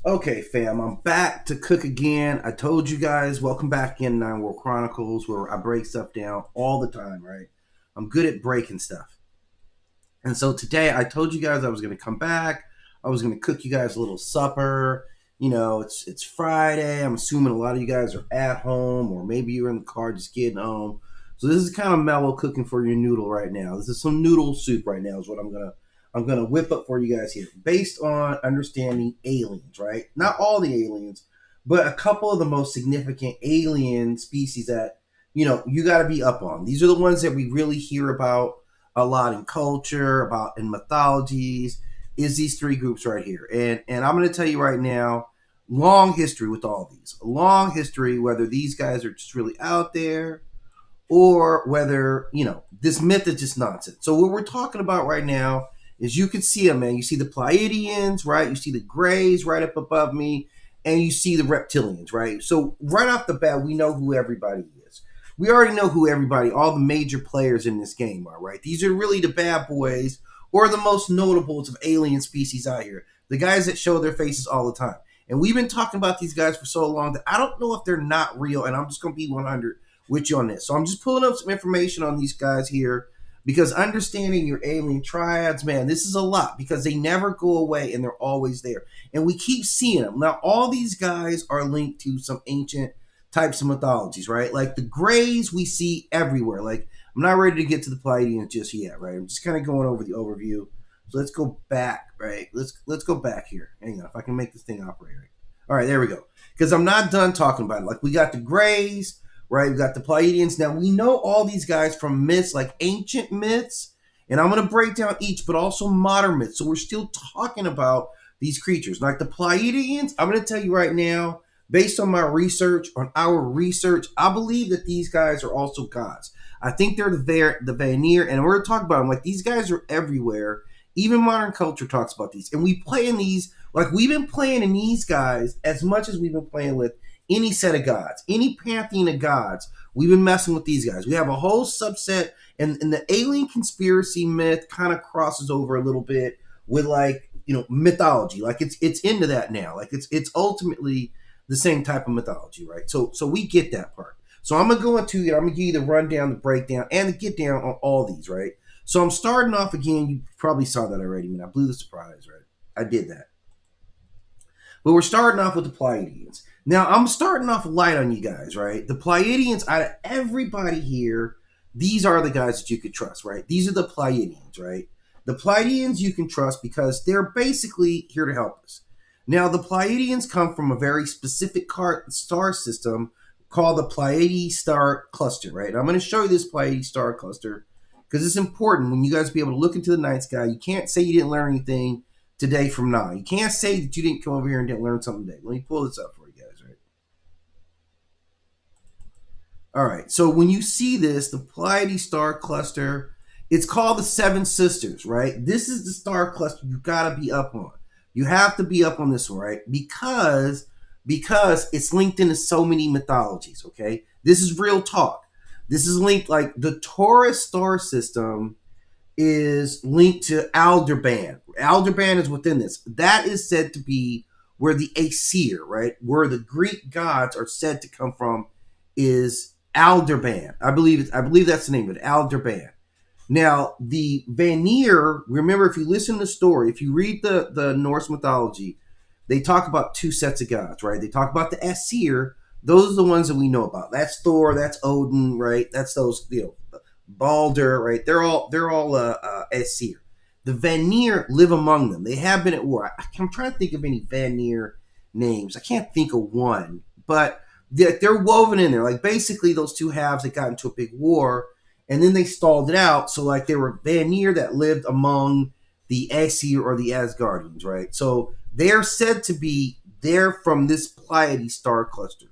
Okay, fam, I'm back to cook again. I told you guys, welcome back in Nine World Chronicles, where I break stuff down all the time, right? I'm good at breaking stuff. And so today I told you guys I was going to come back. I was going to cook you guys a little supper. You know, it's Friday. I'm assuming a lot of you guys are at home, or maybe you're in the car just getting home. So this is kind of mellow cooking for your noodle right now. This is some noodle soup right now is what I'm gonna whip up for you guys here, based on understanding aliens, right? Not all the aliens, but a couple of the most significant alien species that you got to be up on. These are the ones that we really hear about a lot in culture, about in mythologies. Is these three groups right here, and I'm going to tell you right now, long history with all these, a long history. Whether these guys are just really out there, or whether this myth is just nonsense. So what we're talking about right now is, you can see them, man. You see the Pleiadians, right? You see the Greys right up above me, and you see the Reptilians, right? So right off the bat, we know who everybody is. We already know who everybody, all the major players in this game are, right? These are really the bad boys, or the most notables of alien species out here. The guys that show their faces all the time. And we've been talking about these guys for so long that I don't know if they're not real, and I'm just going to be 100 with you on this. So I'm just pulling up some information on these guys here, because understanding your alien triads, man, this is a lot, because they never go away and they're always there. And we keep seeing them. Now, all these guys are linked to some ancient types of mythologies, right? Like the Greys we see everywhere. Like, I'm not ready to get to the Pleiadians just yet, right? I'm just kind of going over the overview. So let's go back, right? Let's go back here. Hang on, if I can make this thing operate right. All right, there we go. Because I'm not done talking about it. Like, we got the Greys, right? We got the Pleiadians. Now, we know all these guys from myths, like ancient myths, and I'm going to break down each, but also modern myths. So we're still talking about these creatures. Like the Pleiadians, I'm going to tell you right now, based on my research, on our research, I believe that these guys are also gods. I think they're the Vanir, and we're talking about them. Like, these guys are everywhere. Even modern culture talks about these. And we play in these, like, we've been playing in these guys as much as we've been playing with any set of gods, any pantheon of gods. We've been messing with these guys. We have a whole subset, and the alien conspiracy myth kind of crosses over a little bit with, like, mythology. Like, it's into that now. Like, it's ultimately the same type of mythology, right? So we get that part. So I'm gonna go into it. I'm gonna give you the rundown, the breakdown, and the get down on all these, right? So I'm starting off again. You probably saw that already. I mean, I blew the surprise, right? I did that. But we're starting off with the Pleiadians. Now, I'm starting off light on you guys, right? The Pleiadians, out of everybody here, these are the guys that you could trust, right? These are the Pleiadians, right? The Pleiadians you can trust because they're basically here to help us. Now, the Pleiadians come from a very specific star system called the Pleiades star cluster, right? I'm going to show you this Pleiades star cluster because it's important when you guys be able to look into the night sky. You can't say you didn't learn anything today from now. You can't say that you didn't come over here and didn't learn something today. Let me pull this up for you guys, right? All right, so when you see this, the Pleiades star cluster, it's called the Seven Sisters, right? This is the star cluster you got to be up on. You have to be up on this one, right? Because it's linked into so many mythologies, okay? This is real talk. This is linked, like the Taurus star system is linked to Aldebaran. Aldebaran is within this. That is said to be where the Aesir, right? Where the Greek gods are said to come from, is Aldebaran. I believe that's the name of it, Aldebaran. Now, the Vanir, remember, if you listen to the story, if you read the Norse mythology, they talk about two sets of gods, right? They talk about the Aesir. Those are the ones that we know about. That's Thor, that's Odin, right? That's those, Balder, right? They're all Aesir. The Vanir live among them. They have been at war. I'm trying to think of any Vanir names. I can't think of one, but they're woven in there. Like, basically, those two halves that got into a big war, and then they stalled it out. So, like, they were Vanir that lived among the Aesir or the Asgardians, right? So they're said to be there from this Pleiades star cluster.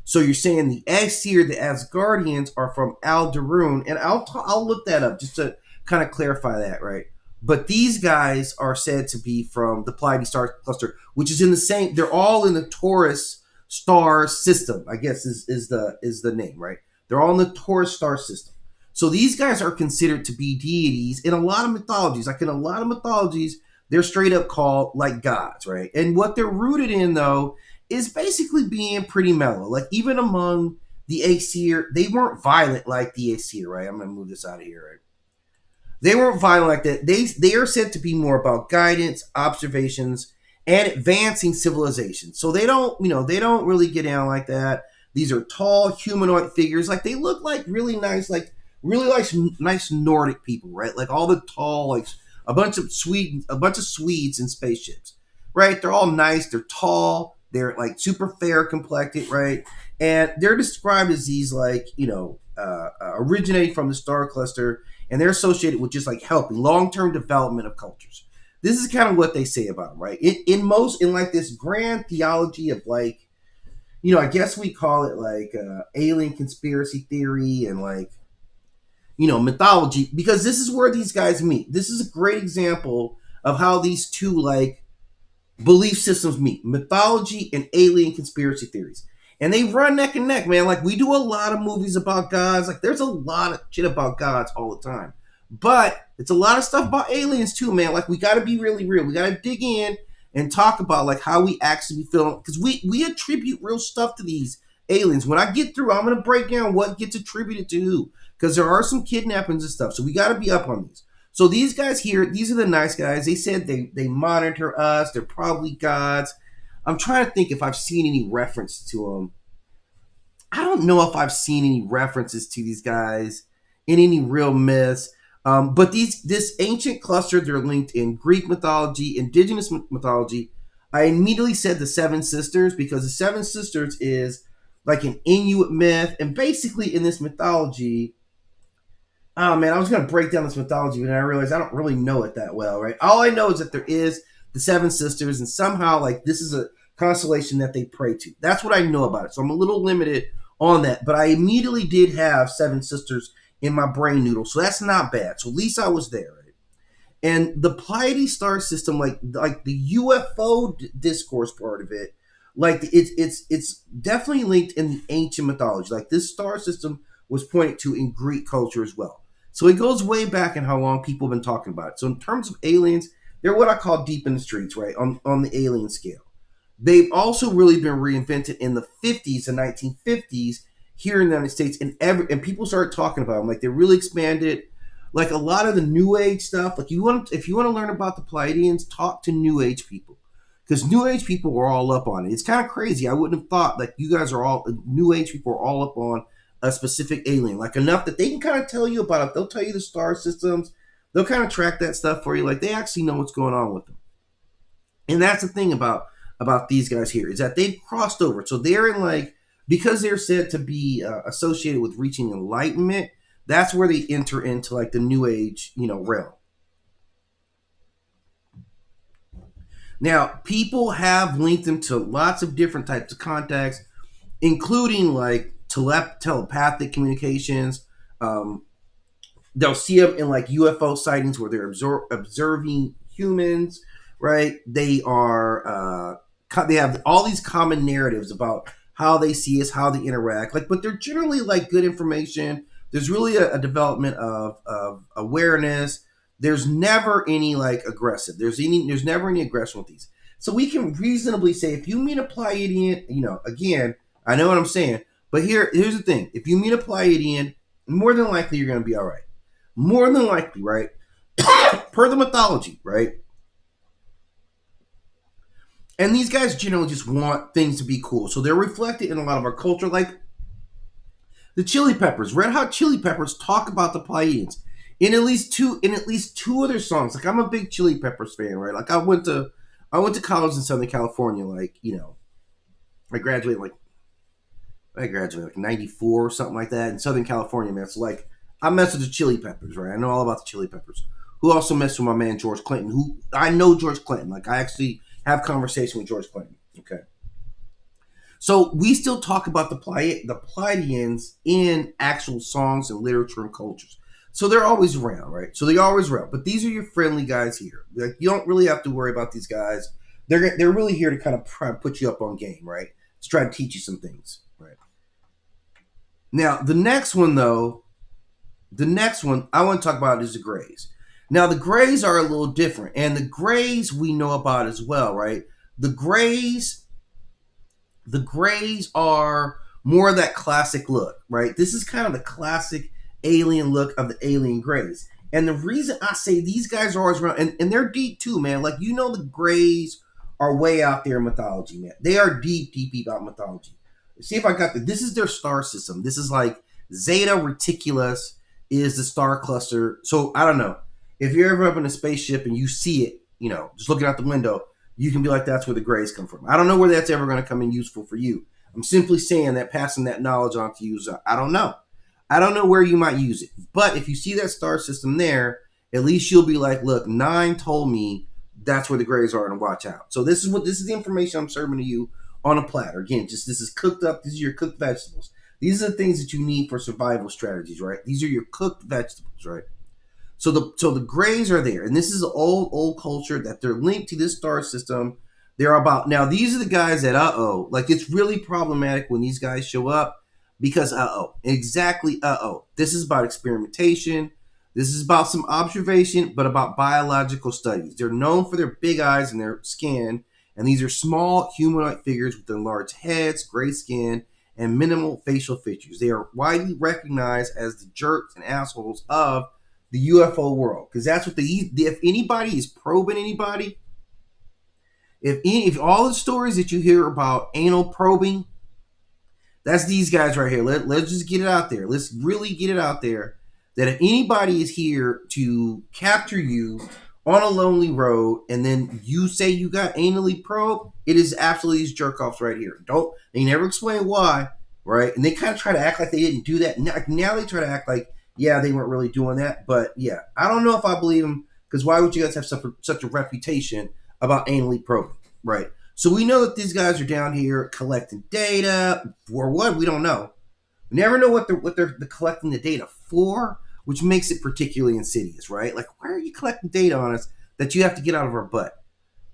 So you're saying the Aesir, the Asgardians, are from Alderaan, and I'll look that up just to kind of clarify that, right? But these guys are said to be from the Pleiades star cluster, which is in the same. They're all in the Taurus star system, I guess is the name, right? They're all in the Taurus star system. So these guys are considered to be deities in a lot of mythologies. Like, in a lot of mythologies, they're straight up called like gods, right? And what they're rooted in, though, is basically being pretty mellow. Like even among the Aesir, they weren't violent like the Aesir, right? I'm gonna move this out of here, right? They weren't violent like that. They are said to be more about guidance, observations, and advancing civilization. So they don't, they don't really get down like that. These are tall humanoid figures. Like they look like really nice, like really nice Nordic people, right? Like all the tall, like a bunch of Swedes in spaceships, right? They're all nice. They're tall. They're like super fair complected, right? And they're described as these like originating from the star cluster, and they're associated with just like helping long-term development of cultures. This is kind of what they say about them, right? In like this grand theology of like, I guess we call it like alien conspiracy theory and like, mythology, because this is where these guys meet. This is a great example of how these two like belief systems meet: mythology and alien conspiracy theories. And they run neck and neck, man. Like we do a lot of movies about gods. Like there's a lot of shit about gods all the time. But it's a lot of stuff about aliens too, man. Like we got to be really real. We got to dig in and talk about like how we actually feel, because we attribute real stuff to these aliens. When I get through, I'm gonna break down what gets attributed to who, because there are some kidnappings and stuff. So we got to be up on these. So these guys here, these are the nice guys. They said they monitor us. They're probably gods. I'm trying to think if I've seen any reference to them. I don't know if I've seen any references to these guys in any real myths. But this ancient cluster, they're linked in Greek mythology, indigenous mythology. I immediately said the Seven Sisters because the Seven Sisters is like an Inuit myth. And basically in this mythology, oh man, I was going to break down this mythology, but then I realized I don't really know it that well, right? All I know is that there is the Seven Sisters, and somehow like this is a constellation that they pray to. That's what I know about it. So I'm a little limited on that, but I immediately did have Seven Sisters in my brain noodle, so that's not bad. So at least I was there, right? And the Pleiades star system, like the UFO discourse part of it, like it's definitely linked in the ancient mythology. Like this star system was pointed to in Greek culture as well. So it goes way back in how long people have been talking about it. So in terms of aliens, they're what I call deep in the streets, right? On the alien scale. They've also really been reinvented in the 50s and 1950s here in the United States, and people started talking about them. Like they really expanded. Like a lot of the New Age stuff. Like if you want to learn about the Pleiadians, talk to New Age people, because New Age people are all up on it. It's kind of crazy. I wouldn't have thought like you guys are all New Age people are all up on a specific alien, like enough that they can kind of tell you about it. They'll tell you the star systems. They'll kind of track that stuff for you. Like they actually know what's going on with them. And that's the thing about these guys here, is that they've crossed over. So they're in like, because they're said to be associated with reaching enlightenment, that's where they enter into like the New Age, realm. Now, people have linked them to lots of different types of contacts, including like telepathic communications. They'll see them in like UFO sightings where they're observing humans, right? They have all these common narratives about how they see us, how they interact, like, but they're generally like good information. There's really a development of awareness. There's never any like aggressive. There's never any aggression with these. So we can reasonably say if you meet a Pleiadian, again, I know what I'm saying, but here's the thing: if you meet a Pleiadian, more than likely you're going to be all right. More than likely, right? Per the mythology, right? And these guys generally just want things to be cool. So they're reflected in a lot of our culture. Like the Chili Peppers, Red Hot Chili Peppers talk about the Pleiadians in at least two of their songs. Like I'm a big Chili Peppers fan, right? Like I went to college in Southern California. Like, I graduated like 94 or something like that in Southern California, man. So like I mess with the Chili Peppers, right? I know all about the Chili Peppers. Who also messed with my man George Clinton, who I know George Clinton. Like I actually have conversation with George Clinton. Okay. So we still talk about the Pleiadians in actual songs and literature and cultures. So they're always around, right? So they're always around. But these are your friendly guys here. Like you don't really have to worry about these guys. They're really here to kind of put you up on game, right? To try to teach you some things, right? Now the next one I want to talk about is the Greys. Now the grays are a little different, and the grays we know about as well, right? The grays, the grays are more of that classic look, right? This is kind of the classic alien look of the alien grays. And the reason I say these guys are always around, and they're deep too, man. Like, you know, the grays are way out there in mythology, man. They are deep, deep, deep out in mythology. See if I got this. This is their star system. This is like Zeta Reticulus is the star cluster. So I don't know. If you're ever up in a spaceship and you see it, you know, just looking out the window, you can be like, that's where the grays come from. I don't know where that's ever going to come in useful for you. I'm simply saying that, passing that knowledge on to you. I don't know. I don't know where you might use it. But if you see that star system there, at least you'll be like, look, 9 told me that's where the grays are, and watch out. So this is the information I'm serving to you on a platter. Again, just this is cooked up. These are your cooked vegetables. These are the things that you need for survival strategies, right? These are your cooked vegetables, right? So the grays are there, and this is an old culture that they're linked to this star system. They're about now. These are the guys that like it's really problematic when these guys show up because exactly This is about experimentation. This is about some observation, but about biological studies. They're known for their big eyes and their skin, and these are small humanoid figures with their large heads, gray skin, and minimal facial features. They are widely recognized as the jerks and assholes of the UFO world, because that's what if anybody is probing anybody, if all the stories that you hear about anal probing, that's these guys right here. Let's just get it out there. Let's really get it out there that if anybody is here to capture you on a lonely road and then you say you got anally probed, it is absolutely these jerk offs right here. They never explain why, right? And they kind of try to act like they didn't do that. Now they try to act like, yeah, they weren't really doing that. But yeah, I don't know if I believe them, because why would you guys have such a reputation about anally probing, right? So we know that these guys are down here collecting data for what? We don't know. We never know what they're collecting the data for, which makes it particularly insidious, right? Like, why are you collecting data on us that you have to get out of our butt?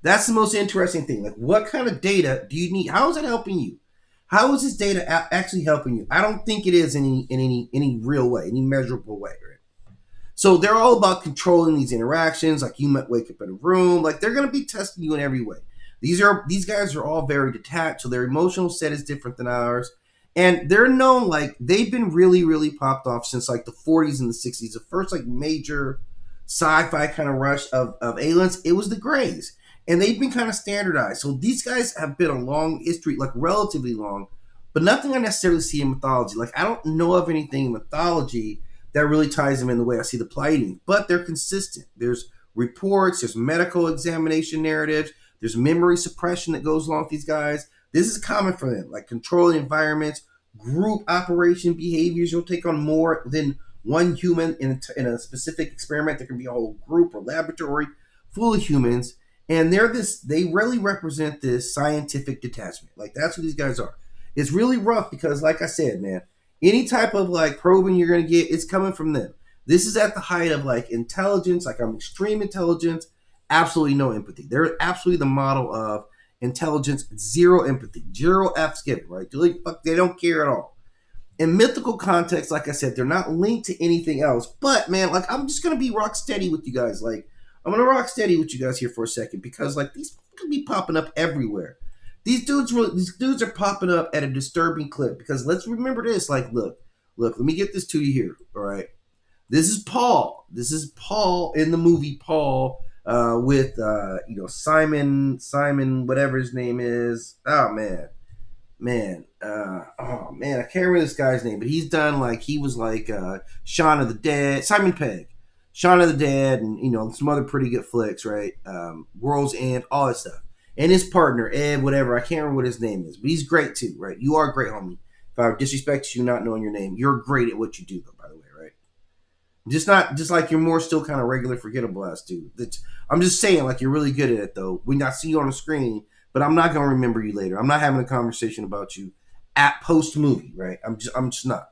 That's the most interesting thing. Like, what kind of data do you need? How is it helping you? How is this data actually helping you? I don't think it is in any real way, any measurable way, right? So they're all about controlling these interactions. Like, you might wake up in a room. Like, they're going to be testing you in every way. These guys are all very detached, so their emotional set is different than ours. And they're known, like, they've been really, really popped off since, like, the 40s and the 60s. The first, like, major sci-fi kind of rush of aliens, it was the grays. And they've been kind of standardized. So these guys have been a long history, like, relatively long, but nothing I necessarily see in mythology. Like, I don't know of anything in mythology that really ties them in the way I see the Pleiadians. But they're consistent. There's reports, there's medical examination narratives, there's memory suppression that goes along with these guys. This is common for them, like controlling environments, group operation behaviors. You'll take on more than one human in a specific experiment. There can be a whole group or laboratory full of humans. And they really represent this scientific detachment. Like, that's what these guys are. It's really rough because, like I said, man, any type of like probing you're going to get, it's coming from them. This is at the height of like intelligence, like extreme intelligence, absolutely no empathy. They're absolutely the model of intelligence, zero empathy, zero F's given, right? They don't care at all. In mythical context, like I said, they're not linked to anything else. But man, like, I'm just gonna be rock steady with you guys. Like, I'm gonna rock steady with you guys here for a second, because like these could be popping up everywhere. These dudes are popping up at a disturbing clip. Because let's remember this. Like, look, let me get this to you here. All right, this is Paul. This is Paul in the movie Paul. With Simon, whatever his name is. Oh man, I can't remember this guy's name, but he's done like he was like Shaun of the Dead, Simon Pegg, Shaun of the Dead, and some other pretty good flicks, right? World's End, all that stuff, and his partner Ed, whatever, I can't remember what his name is, but he's great too, right? You are great, homie. If I disrespect you not knowing your name, you're great at what you do, though, by the way, right? Just like you're more still kind of regular forgettable ass dude. I'm just saying, like, you're really good at it though. When I see you on the screen, but I'm not gonna remember you later. I'm not having a conversation about you at post movie, right? I'm just not.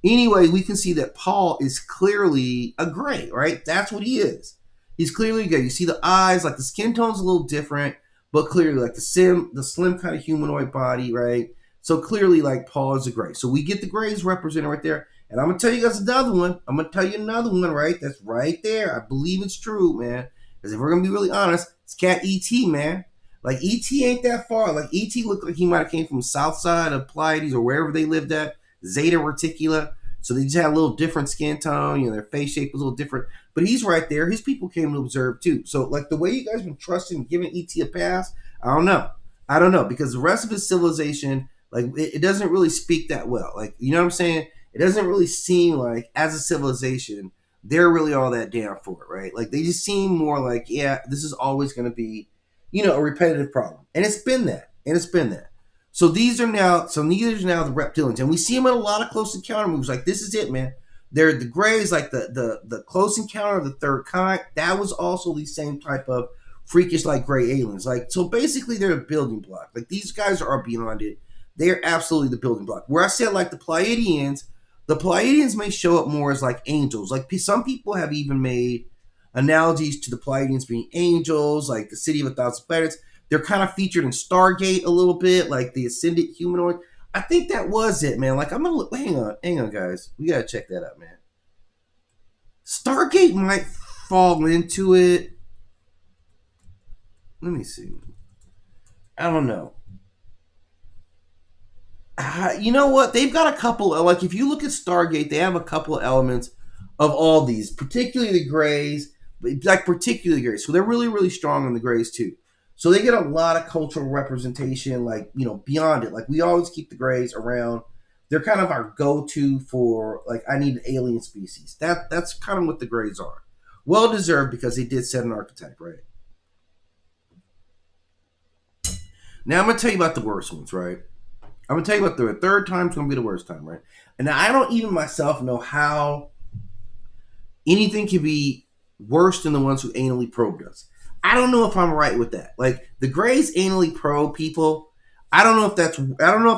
Anyway, we can see that Paul is clearly a gray, right? That's what he is. He's clearly gray. You see the eyes, like the skin tone's a little different, but clearly like the slim kind of humanoid body, right? So clearly, like, Paul is a gray. So we get the grays represented right there. And I'm gonna tell you guys another one. I'm gonna tell you another one, right? That's right there. I believe it's true, man. Because if we're gonna be really honest, it's cat ET, man. Like ET ain't that far. Like ET looked like he might have came from south side of Pleiades or wherever they lived at, Zeta Reticula. So they just had a little different skin tone. You know, their face shape was a little different. But he's right there. His people came to observe too. So like the way you guys been trusting and giving ET a pass, I don't know. I don't know because the rest of his civilization, like it doesn't really speak that well. Like you know what I'm saying? It doesn't really seem like as a civilization they're really all that down for it, right? Like they just seem more like, yeah, this is always going to be, you know, a repetitive problem, and it's been that, and it's been that. So these are now, these are now the reptilians, and we see them in a lot of close encounter movies. Like this is it, man. They're the Greys, like the close encounter of the third kind. That was also the same type of freakish like gray aliens. Like so, basically, they're a building block. Like these guys are beyond it. They are absolutely the building block. Where I said like the Pleiadians may show up more as like angels. Like some people have even made analogies to the Pleiadians being angels, like the City of a Thousand Planets. They're kind of featured in Stargate a little bit, like the ascended humanoid. I think that was it, man. Like I'm gonna look, hang on, guys. We gotta check that out, man. Stargate might fall into it. Let me see. I don't know. You know what? They've got a couple. Like if you look at Stargate, they have a couple of elements of all these, particularly the Greys, like particularly Greys. So they're really, really strong on the Greys too. So they get a lot of cultural representation, like you know, beyond it. Like we always keep the Greys around. They're kind of our go-to for like I need an alien species. That's kind of what the Greys are. Well deserved because they did set an archetype, right? Now I'm gonna tell you about the worst ones, right? I'm gonna tell you about the third time's gonna be the worst time, right? And now I don't even myself know how anything can be worse than the ones who anally probed us. I don't know if I'm right with that. Like the Greys anally probe people. I don't know if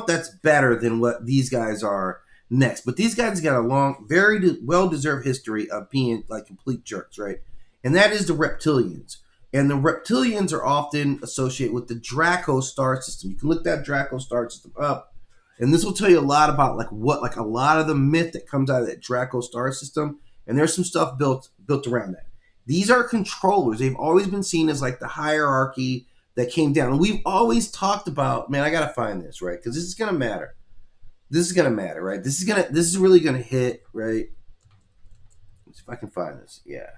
that's better than what these guys are next. But these guys got a long, very well deserved history of being like complete jerks, right? And that is the Reptilians. And the Reptilians are often associated with the Draco star system. You can look that Draco star system up, and this will tell you a lot about like what like a lot of the myth that comes out of that Draco star system. And there's some stuff built around that. These are controllers. They've always been seen as like the hierarchy that came down. And we've always talked about, man, I gotta find this, right? Because this is gonna matter. This is gonna matter, right? This is really gonna hit, right? Let's see if I can find this. Yeah.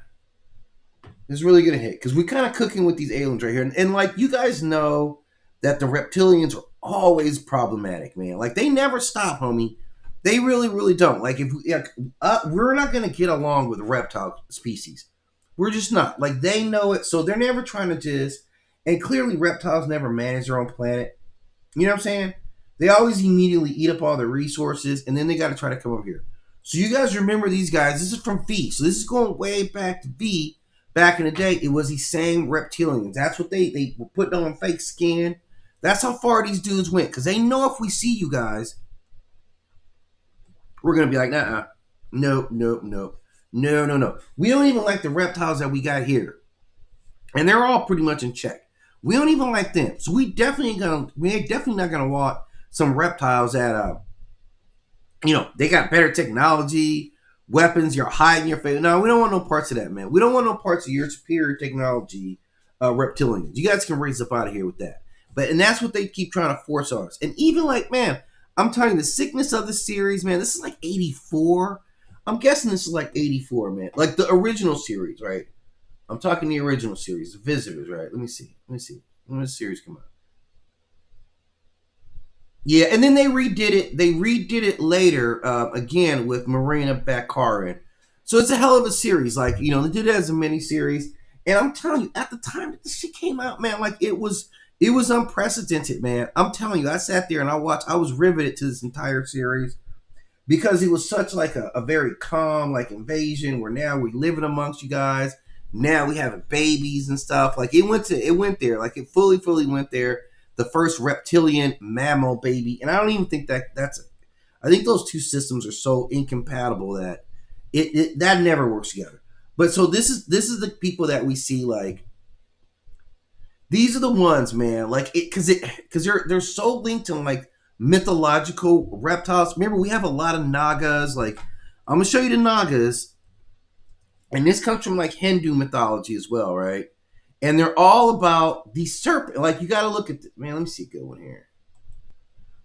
This is really gonna hit. Because we're kind of cooking with these aliens right here. And like you guys know that the reptilians are always problematic, man. Like they never stop, homie. They really, really don't. Like if we're not gonna get along with reptile species. We're just not. Like they know it, so they're never trying to just. And clearly, reptiles never manage their own planet. You know what I'm saying? They always immediately eat up all their resources, and then they got to try to come over here. So you guys remember these guys? This is from V. So this is going way back to V. Back in the day, it was these same reptilians. That's what they were putting on fake skin. That's how far these dudes went. Because they know if we see you guys, we're going to be like, nah, nope, nope, nope. No. We don't even like the reptiles that we got here. And they're all pretty much in check. We don't even like them. So we definitely not gonna want some reptiles that you know, they got better technology, weapons, you're hiding your face. No, we don't want no parts of that, man. We don't want no parts of your superior technology, reptilians. You guys can raise up out of here with that. And that's what they keep trying to force on us. And even like, man, I'm telling you, the sickness of the series, man, this is like 84. I'm guessing this is like 84, man. Like the original series, right? I'm talking the original series, the Visitors, right? Let me see. When did the series come out? Yeah, and then they redid it. They redid it later again with Marina Baccarin. So it's a hell of a series. Like, you know, they did it as a mini series. And I'm telling you, at the time that this shit came out, man, like it was unprecedented, man. I'm telling you, I sat there and I was riveted to this entire series because it was such like a very calm like invasion where now we're living amongst you guys. Now we having babies and stuff. Like it went there. Like it fully went there. The first reptilian mammal baby, and I don't even think I think those two systems are so incompatible that that never works together. But so this is the people that we see. Like these are the ones, man. Like because they're so linked to like mythological reptiles. Remember, we have a lot of Nagas, like I'm gonna show you the Nagas, and this comes from like Hindu mythology as well, right? And they're all about the serpent. Like you got to look at man. Let me see a good one here.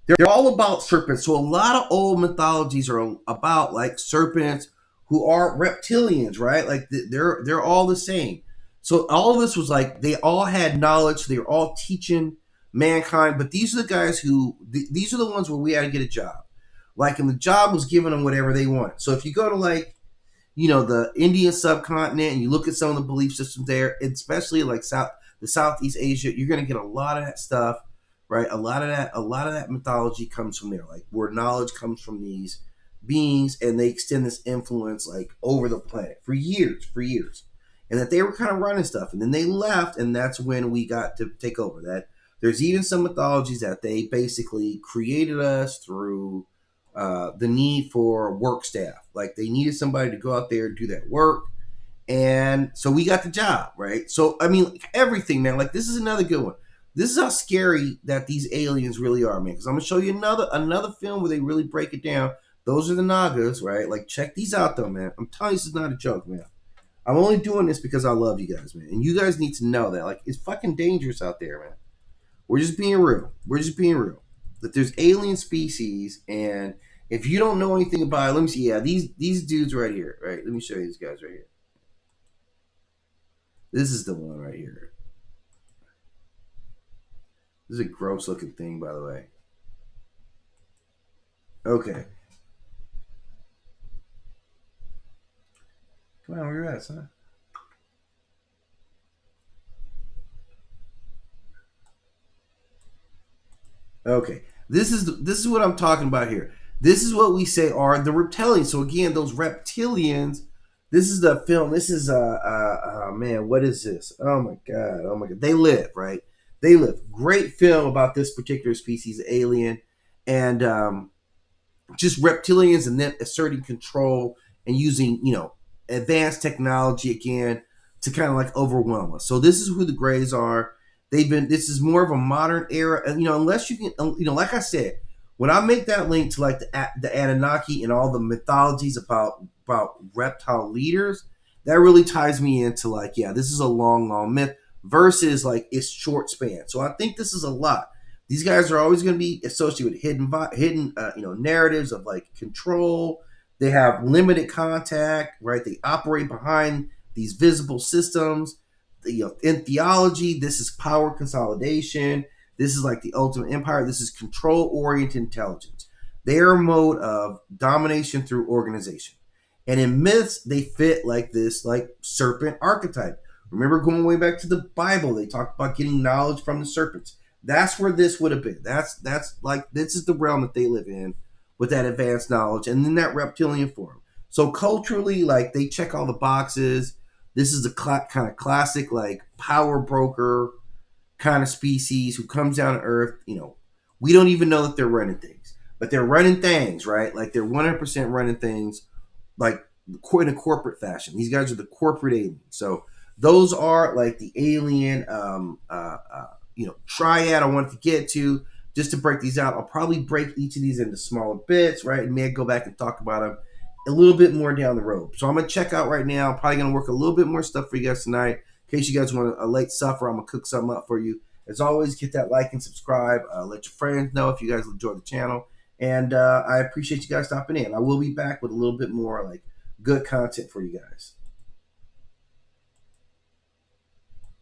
They're all about serpents. So a lot of old mythologies are about like serpents who are reptilians, right? Like they're all the same. So all of this was like they all had knowledge. They were all teaching mankind. But these are the guys who these are the ones where we had to get a job. Like, and the job was giving them whatever they wanted. So if you go to like the Indian subcontinent, and you look at some of the belief systems there, especially like the Southeast Asia, you're gonna get a lot of that stuff, right? A lot of that mythology comes from there, like where knowledge comes from these beings, and they extend this influence like over the planet for years, and that they were kind of running stuff, and then they left, and that's when we got to take over. That there's even some mythologies that they basically created us through the need for work staff. Like they needed somebody to go out there and do that work. And so we got the job, right? So, I mean, like, everything, man. Like, this is another good one. This is how scary that these aliens really are, man. Because I'm going to show you another film where they really break it down. Those are the Nagas, right? Like, check these out, though, man. I'm telling you, this is not a joke, man. I'm only doing this because I love you guys, man. And you guys need to know that. Like, it's fucking dangerous out there, man. We're just being real. We're just being real. That there's alien species, and if you don't know anything about it, let me see. Yeah, these dudes right here, right? Let me show you these guys right here. This is the one right here. This is a gross looking thing, by the way. Okay. Come on, where you at, son? Okay. This is what I'm talking about here. This is what we say are the reptilians. So again, those reptilians. This is the film. This is man. What is this? Oh my god. Oh my god. They live, right? They live. Great film about this particular species, alien, and just reptilians, and then asserting control and using advanced technology again to kind of like overwhelm us. So this is who the Greys are. This is more of a modern era, and unless you can, like I said, when I make that link to like the Anunnaki and all the mythologies about reptile leaders, that really ties me into like, yeah, this is a long myth versus like it's short span. So I think this is a lot. These guys are always going to be associated with hidden narratives of like control. They have limited contact, right? They operate behind these visible systems. In theology, this is power consolidation. This is like the ultimate empire. This is control-oriented intelligence. Their mode of domination through organization. And in myths, they fit like this, like serpent archetype. Remember going way back to the Bible, they talked about getting knowledge from the serpents. That's where this would have been. That's like this is the realm that they live in with that advanced knowledge, and then that reptilian form. So culturally, like they check all the boxes. This is the kind of classic like power broker kind of species who comes down to Earth. We don't even know that they're running things, but they're running things, right? Like they're 100% running things, like in a corporate fashion. These guys are the corporate aliens. So those are like the alien triad I wanted to get to. Just to break these out, I'll probably break each of these into smaller bits, right? And may go back and talk about them a little bit more down the road. So I'm going to check out right now. I'm probably going to work a little bit more stuff for you guys tonight. In case you guys want a late supper, I'm going to cook something up for you. As always, get that like and subscribe. Let your friends know if you guys enjoy the channel. And I appreciate you guys stopping in. I will be back with a little bit more like good content for you guys.